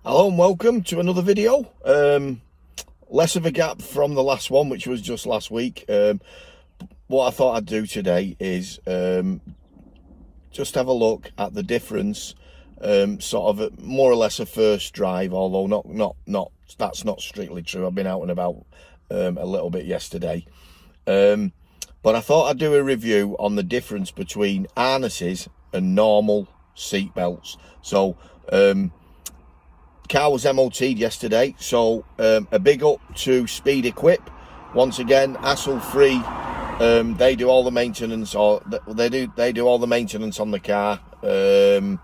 Hello and welcome to another video. Less of a gap from the last one, which was just last week. What I thought I'd do today is just have a look at the difference, sort of more or less a first drive, although not that's not strictly true. I've been out and about a little bit yesterday, but I thought I'd do a review on the difference between harnesses and normal seat belts. So car was MOT'd yesterday, so a big up to Speed Equip. Once again, hassle free. They do all the maintenance, or they do all the maintenance on the car, and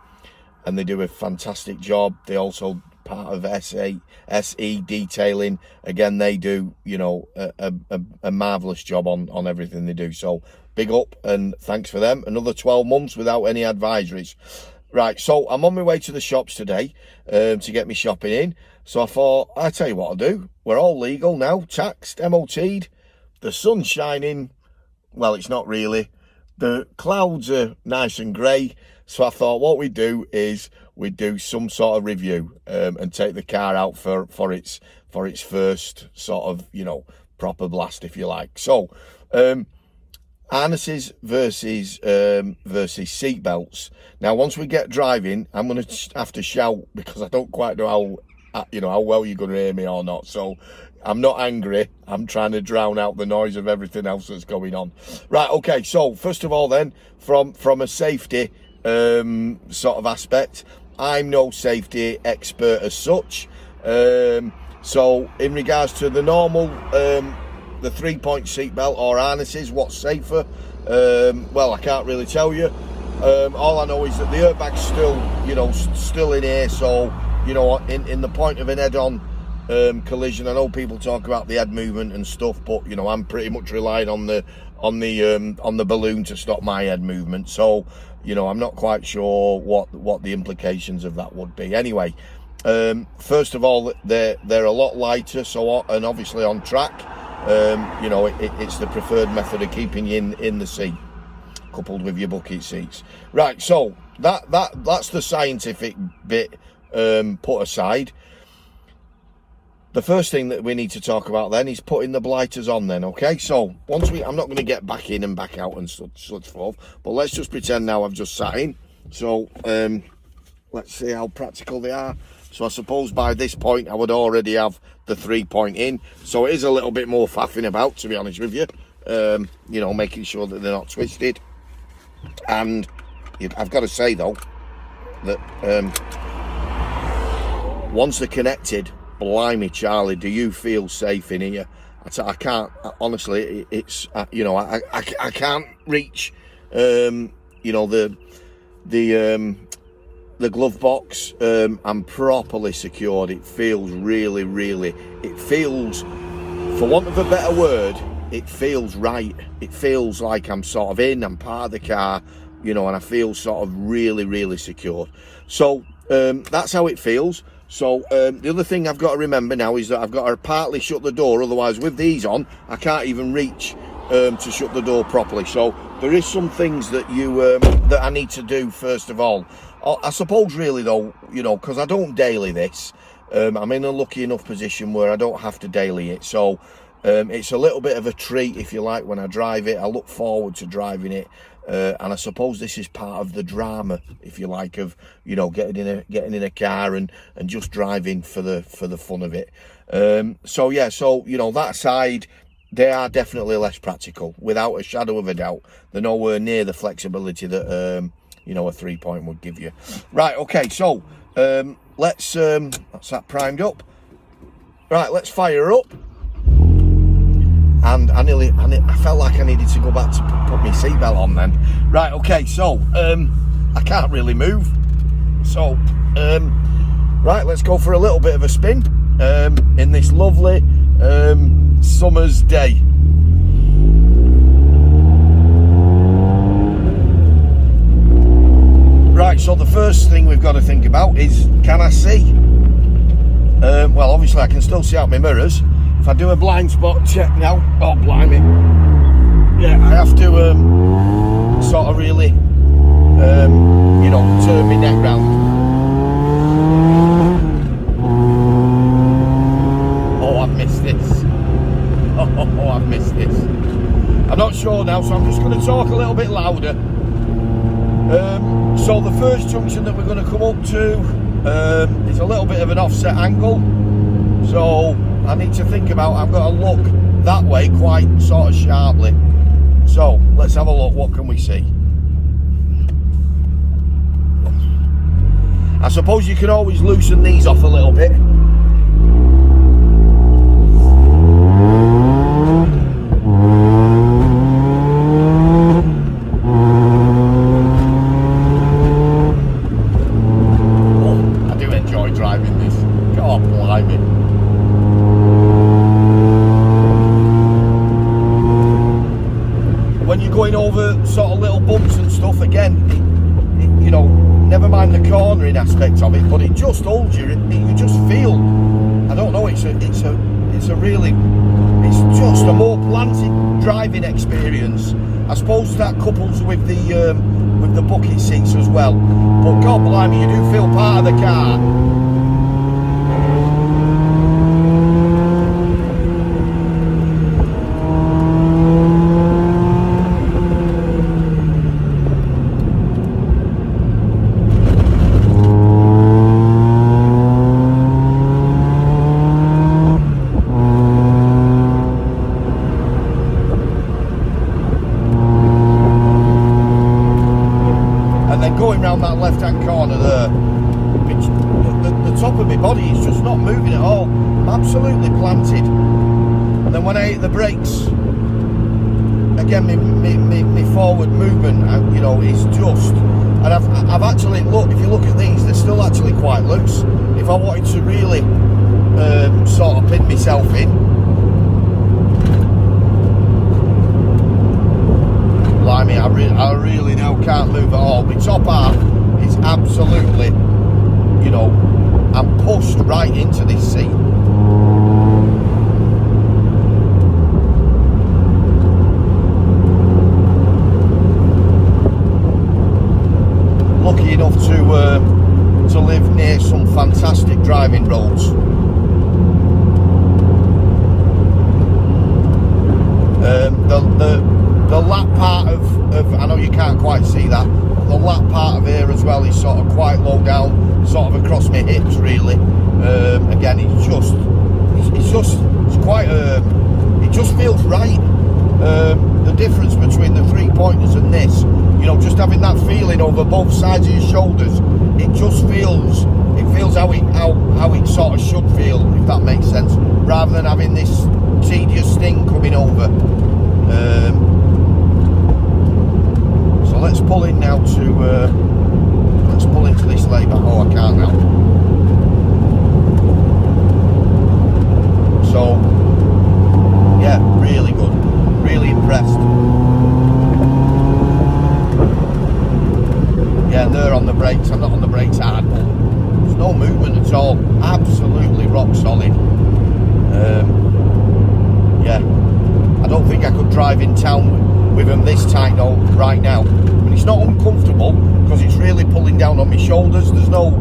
they do a fantastic job. They also part of SE detailing. Again, they do, you know, a marvelous job on everything they do. So big up and thanks for them. Another 12 months without any advisories. Right, so I'm on my way to the shops today to get me shopping in. So I thought, I'll tell you what I'll do. We're all legal now, taxed, MOT'd. The sun's shining. Well, it's not really. The clouds are nice and grey. So I thought what we'd do is we'd do some sort of review and take the car out for its first sort of, you know, proper blast, if you like. So, harnesses versus seat belts. Now, once we get driving, I'm going to have to shout because I don't quite know how well you're going to hear me or not. So I'm not angry. I'm trying to drown out the noise of everything else that's going on. Right, okay. So first of all, then, from a safety sort of aspect, I'm no safety expert as such. So in regards to the normal the 3-point seat belt or harnesses, what's safer? Well, I can't really tell you. All I know is that the airbag's still in here. So, you know, in the point of an head-on collision, I know people talk about the head movement and stuff, but you know, I'm pretty much relying on the balloon to stop my head movement. So, you know, I'm not quite sure what the implications of that would be. Anyway, first of all, they're a lot lighter. So, and obviously on track. You know, it's the preferred method of keeping you in the seat, coupled with your bucket seats. Right, so that's the scientific bit put aside. The first thing that we need to talk about then is putting the blighters on then, okay? So once I'm not going to get back in and back out and such forth, but let's just pretend now I've just sat in. So let's see how practical they are. So I suppose by this point I would already have the 3-point in. So it is a little bit more faffing about, to be honest with you. You know, making sure that they're not twisted. And I've got to say though, that once they're connected, blimey Charlie, do you feel safe in here? I can't, honestly, it's, you know, I can't reach, you know, the glove box. I'm properly secured. It feels really, it feels, for want of a better word, it feels right. It feels like I'm sort of I'm part of the car, you know, and I feel sort of really secure. So that's how it feels. So the other thing I've got to remember now is that I've got to partly shut the door, otherwise with these on I can't even reach to shut the door properly. So there is some things that that I need to do first of all. I suppose really though, you know, because I don't daily this, I'm in a lucky enough position where I don't have to daily it. So it's a little bit of a treat, if you like, when I drive it. I look forward to driving it, and I suppose this is part of the drama, if you like, of, you know, getting in a car and just driving for the fun of it. So yeah, so you know, that side, they are definitely less practical, without a shadow of a doubt. They're nowhere near the flexibility that you know, a 3-point would give you. Right, okay, so let's that's that primed up. Right, let's fire up. And I felt like I needed to go back to put my seatbelt on then. Right, okay, so I can't really move. So right, let's go for a little bit of a spin in this lovely summer's day. Right, so the first thing we've got to think about is, can I see? Well, obviously I can still see out my mirrors. If I do a blind spot check now, oh blimey, yeah, I have to sort of really, you know, turn my neck round. sure now, so I'm just going to talk a little bit louder. So the first junction that we're going to come up to is a little bit of an offset angle, so I need to think about, I've got to look that way quite sort of sharply. So let's have a look, what can we see? I suppose you can always loosen these off a little bit. Going over sort of little bumps and stuff, again, you know, never mind the cornering aspect of it, but it just holds you. You just feel, I don't know, it's just a more planted driving experience. I suppose that couples with the bucket seats as well. But God blimey, you do feel part of the car. Going round that left-hand corner there, which the top of my body is just not moving at all. I'm absolutely planted. And then when I hit the brakes, again, my forward movement, you know, is just. And I've actually looked. If you look at these, they're still actually quite loose. If I wanted to really sort of pin myself in. Blimey, I really now can't move at all. My top half is absolutely, you know, I'm pushed right into this seat. Lucky enough to live near some fantastic driving roads. The lap part of, I know you can't quite see that, but the lap part of here as well is sort of quite low down, sort of across my hips really. Again, it's quite, it just feels right. The difference between the 3-pointers and this, you know, just having that feeling over both sides of your shoulders, it just feels, how it sort of should feel, if that makes sense, rather than having this tedious thing coming over. So let's pull in now to, let's pull into this lay-back. Oh, I can't now. So, yeah, really good. Really impressed. Yeah, they're on the brakes. I'm not on the brakes hard, but there's no movement at all. Absolutely rock solid. Yeah, I don't think I could drive in town with them this tight though right now. But it's not uncomfortable because it's really pulling down on my shoulders. There's no,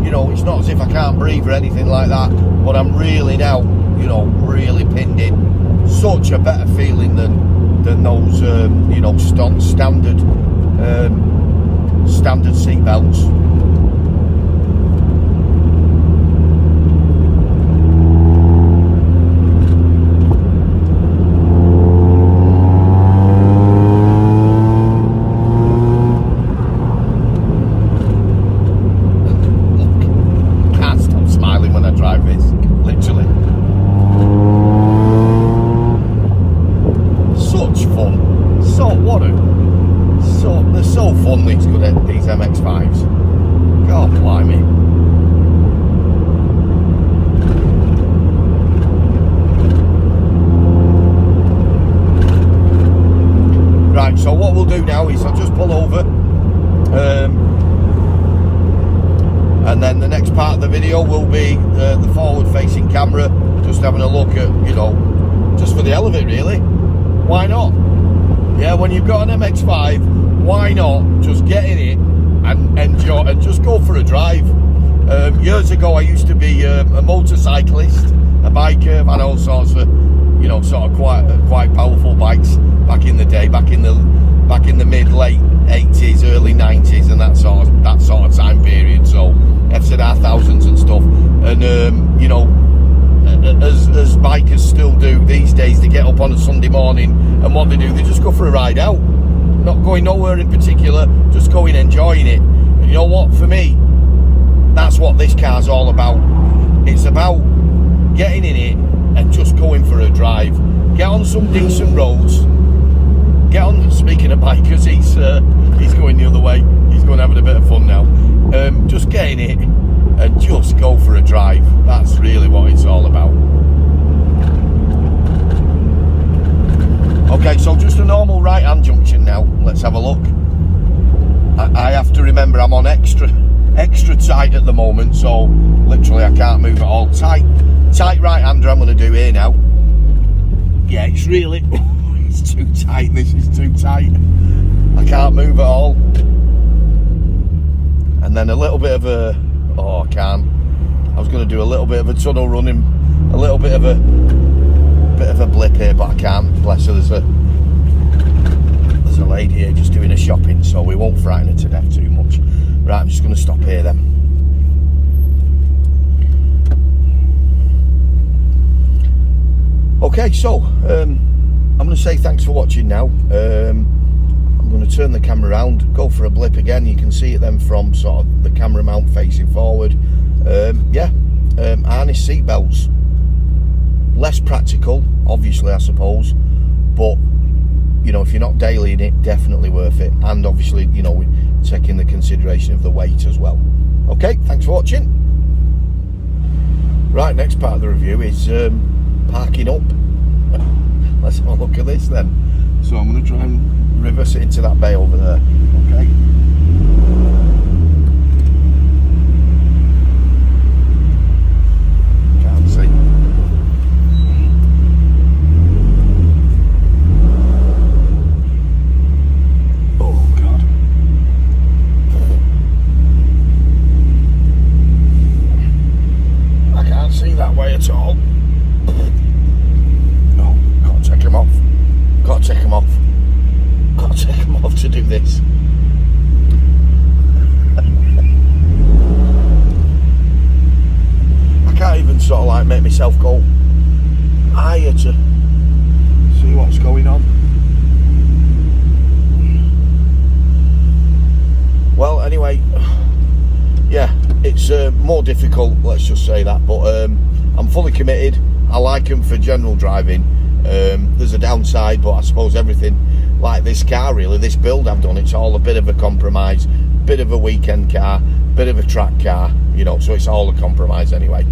you know, it's not as if I can't breathe or anything like that. But I'm really now, you know, really pinned in. Such a better feeling than those, you know, standard seat belts. They're so fun, these MX-5s. God blimey. Right, so what we'll do now is I'll just pull over, and then the next part of the video will be the forward-facing camera, just having a look at, you know, just for the hell of it, really. Why not? Yeah, when you've got an MX-5, why not just get in it and enjoy and just go for a drive? Years ago, I used to be a motorcyclist, a biker, and all sorts of, you know, sort of quite powerful bikes. back in the day, back in the mid late 80s, early 90s, and that sort of time period. So FZR thousands and stuff, and you know, as bikers still do these days, they get up on a Sunday morning, and what they do, they just go for a ride out, not going nowhere in particular, just going enjoying it. And you know what, for me, that's what this car's all about. It's about getting in it and just going for a drive. Get on some decent roads. Get on. Speaking of bikers, he's going the other way. He's going having a bit of fun now. Just get in it and just go for a drive. That's really what it's all about. Okay, so just a normal right-hand junction now. Let's have a look. I have to remember I'm on extra tight at the moment, so literally I can't move at all. Tight right-hander I'm going to do here now. Yeah, it's really, it's too tight. This is too tight. I can't move at all. And then a little bit of a, oh, I can't. I was going to do a little bit of a tunnel running, a little bit of a blip here, but I can't. Bless her. There's a lady here just doing her shopping, so we won't frighten her to death too much. Right, I'm just going to stop here then. Okay, so I'm going to say thanks for watching now. I'm going to turn the camera around, go for a blip again. You can see it then from sort of the camera mount facing forward. Harness seatbelts. Less practical, obviously, I suppose, but you know, if you're not daily in it, definitely worth it. And obviously, you know, we're taking the consideration of the weight as well. Okay, thanks for watching. Right, next part of the review is parking up. Let's have a look at this then. So I'm going to try and reverse it into that bay over there. Okay. Can't see. That way at all. No, got to take them off. Got to take them off. Got to take them off to do this. I can't even sort of like make myself go higher to see what's going on. Well, anyway, yeah, it's more difficult, let's just say that, but I'm fully committed. I like them for general driving. There's a downside, but I suppose everything like this car, really, this build I've done, it's all a bit of a compromise, bit of a weekend car, bit of a track car, you know, so it's all a compromise anyway.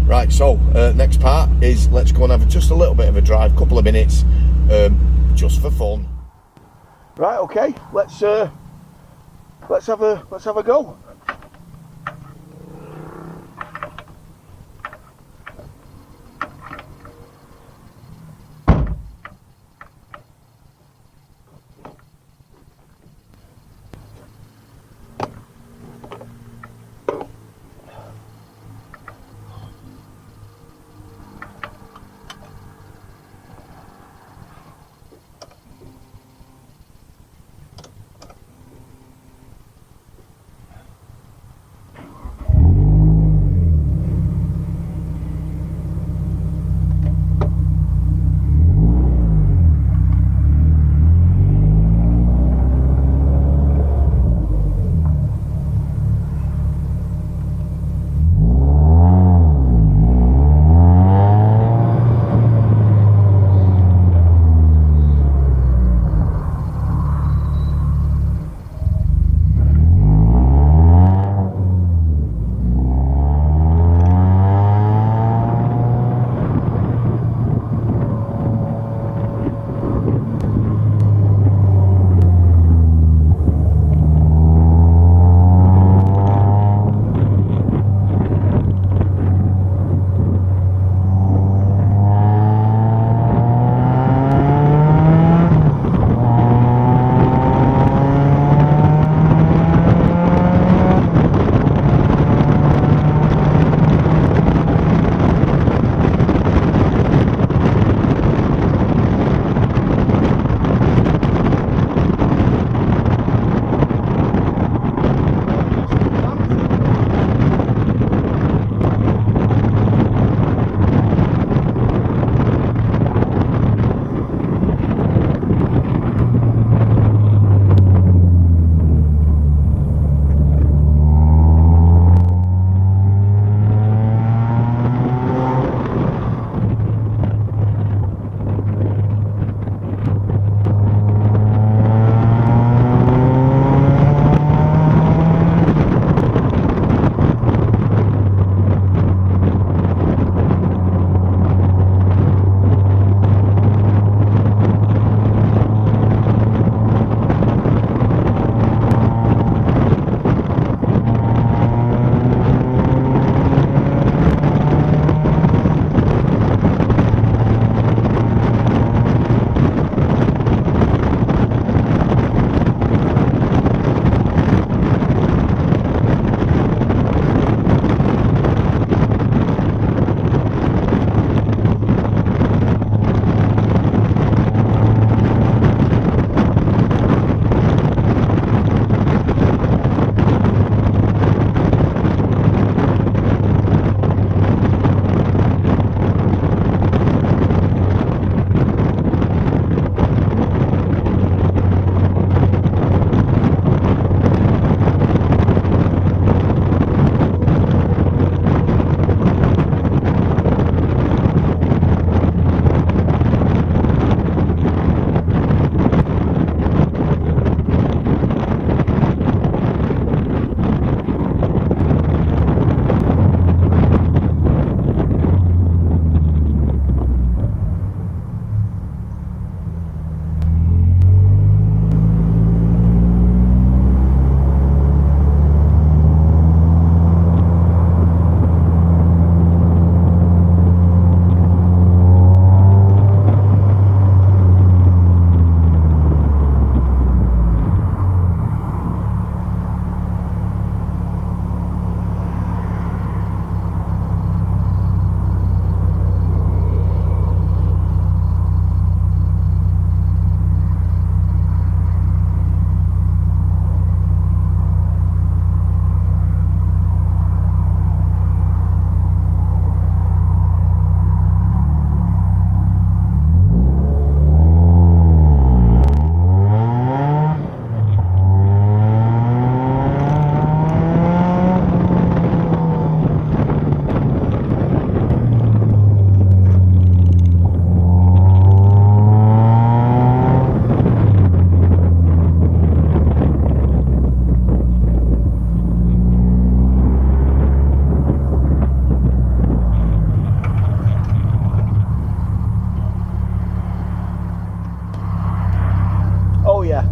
Right, so next part is let's go and have just a little bit of a drive, couple of minutes, just for fun. Right, okay, let's have a go.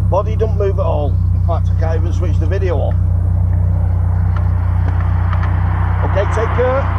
Body don't move at all. In fact, I can't even switch the video off. Okay, take care.